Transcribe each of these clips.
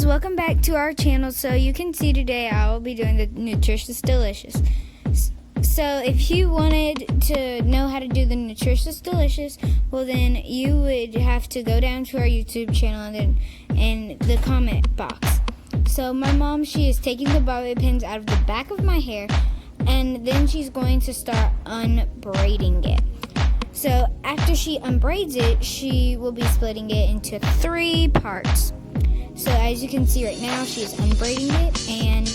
guys, welcome back to our channel. So you can see today I will be doing the Nutritious Delicious. So if you wanted to know how to do the Nutritious Delicious, well then you would have to go down to our YouTube channel and then in the comment box. So my mom, she is taking the bobby pins out of the back of my hair, and then she's going to start unbraiding it. So after she unbraids it, she will be splitting it into 3 parts. So as you can see right now, she's unbraiding it, and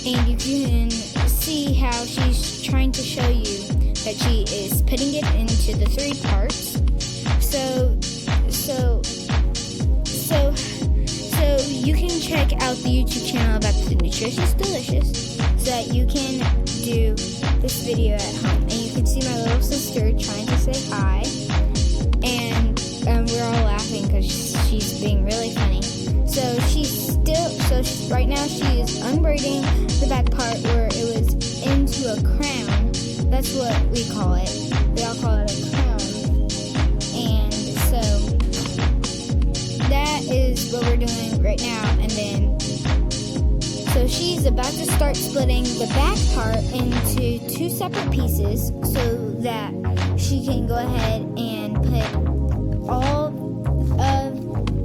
you can see how she's trying to show you that she is putting it into the 3 parts. So you can check out the YouTube channel about the Nutritious Delicious so that you can do this video at home. And you can see my little sister trying to say hi, and we're all laughing because she's being really funny. So right now she is unbraiding the back part where it was into a crown. That's what we call it. We all call it a crown. And so that is what we're doing right now. And then, so she's about to start splitting the back part into 2 separate pieces so that she can go ahead and put all of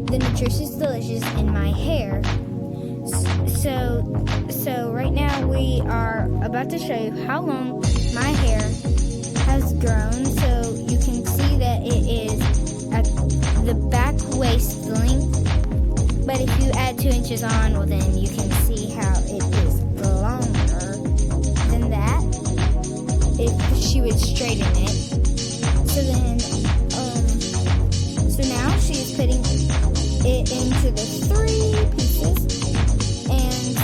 the Nutritious Delicious in my hair. So right now we are about to show you how long my hair has grown. So you can see that it is at the back waist length. But if you add 2 inches on, well then you can see how it is longer than that if she would straighten it. So then, so now she's putting it into the 3 pieces, and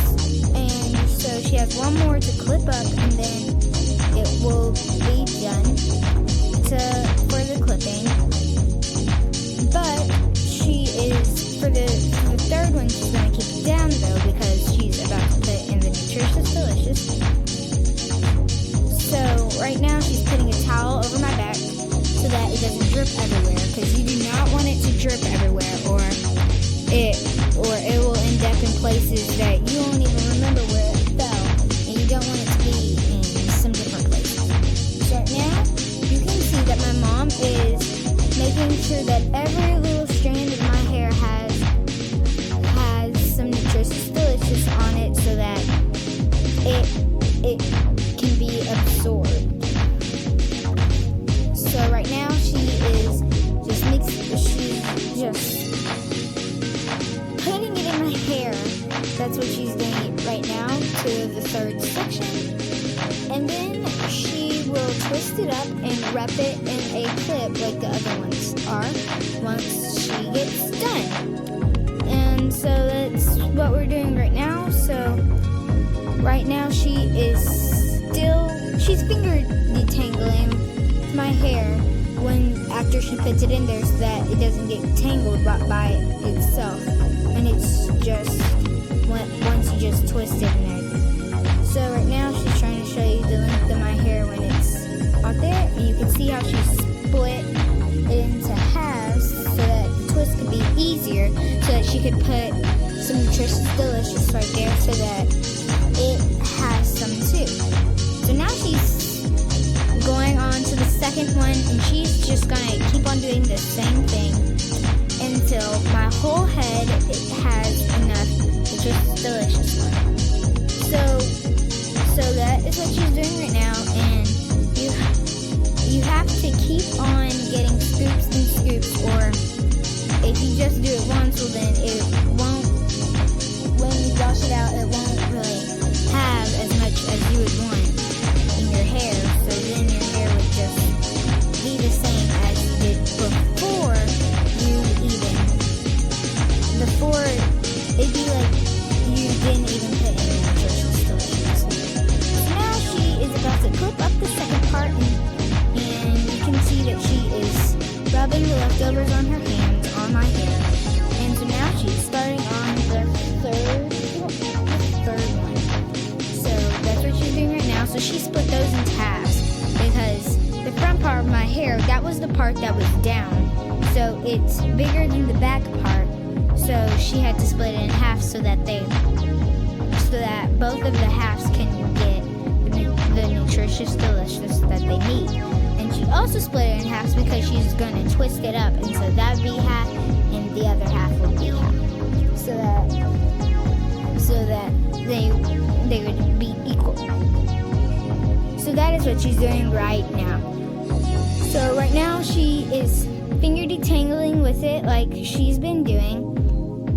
so she has 1 more to clip up, and then it will be done for the clipping. But she is, for the 3rd one, she's going to keep it down though, because she's about to put in the Nutritious Delicious. So right now she's putting a towel over my back so that it doesn't drip everywhere, because you do not want it to drip everywhere, or it will end up in places that you won't even remember where it fell, and you don't want it to be in some different places. So right now you can see that my mom is making sure that every little strand of my hair has some Nutritious Delicious on it so that it can be absorbed. So right now she's just putting it in my hair. That's what she's doing right now to the 3rd section. And then she will twist it up and wrap it in a clip like the other ones are once she gets done. And so that's what we're doing right now. So right now she's finger detangling my hair after she puts it in there so that it doesn't get tangled by itself, and it's just once you just twist it in there. So right now she's trying to show you the length of my hair when it's out there, and you can see how she split it into halves so that the twist could be easier, so that she could put some Nutritious Delicious right there so that it has some too. So now she's going on to the 2nd one, and she's just gonna keep on doing the same thing until my whole head has enough Nutritious Delicious on it. So that is what she's doing right now, and you have to keep on getting scoops and scoops, or if you just do it once, well then it won't, when you wash it out, it won't really have as much as you would want in your hair. So then your hair would just be the same as you did before it'd be like you didn't even put any Nutritious Delicious. Now she is about to clip up the 2nd part, and you can see that she is rubbing the leftovers on her hands on my hair. And so now she's starting on the 3rd one. So that's what she's doing right now. So she split those into halves, because the front part of my hair, that was the part that was down. So it's bigger than the back part. So she had to split it in half so that both of the halves can get the nutritious delicious that they need. And she also split it in half because she's going to twist it up, and so that would be half and the other half would be half, so that they would be equal. So that is what she's doing right now. So right now she is finger detangling with it like she's been doing.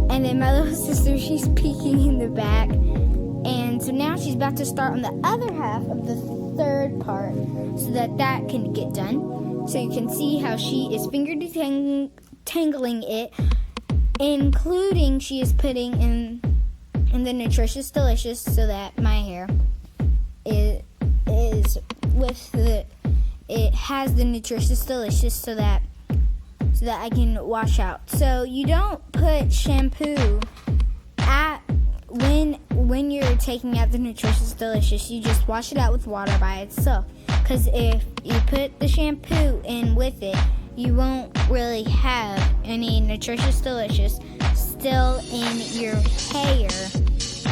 And then my little sister, she's peeking in the back. And so now she's about to start on the other half of the third part so that can get done. So you can see how she is finger detangling it, including she is putting in the nutritious delicious so that my hair is with it has the nutritious delicious so that I can wash out. So you don't put shampoo when you're taking out the nutritious delicious. You just wash it out with water by itself. Because if you put the shampoo in with it, you won't really have any nutritious delicious still in your hair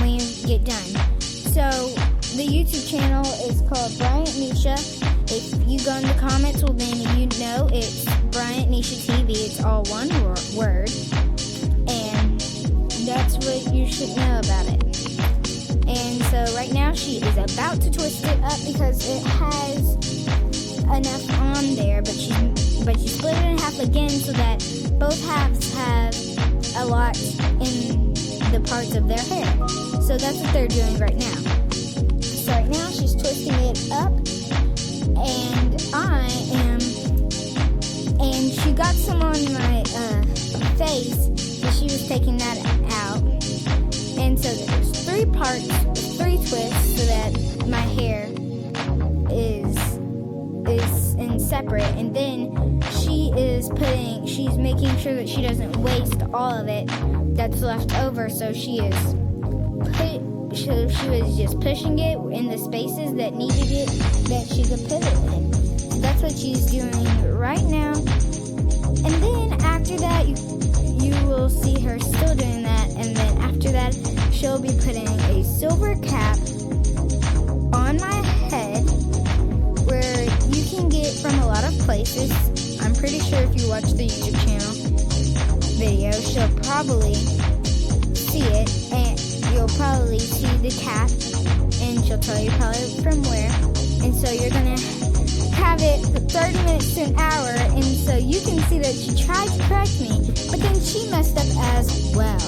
when you get done. So the YouTube channel is called BryantNisha. If you go in the comments, well then you know it's BryantNishaTV. It's all one word. And that's what you should know about it. And so right now she is about to twist it up because it has enough on there, but she split it in half again so that both halves have a lot in the parts of their hair. So that's what they're doing right now. So right now she's twisting it up, and she got some on my face, so she was taking that out. And so there's 3 parts, 3 twists, so that my hair is in separate. And then she's making sure that she doesn't waste all of it that's left over. So she was just pushing it in the spaces that needed it, that she could put it in. So that's what she's doing right now. And then after that, you will see her still doing that. And then after that, she'll be putting a silver cap on my head, where you can get from a lot of places. I'm pretty sure if you watch the YouTube channel video, she'll probably see it, and you'll probably see the cap, and she'll tell you probably from where. And so you're gonna have it for 30 minutes to an hour, and so you can see that she tried to correct me, but then she messed up as well.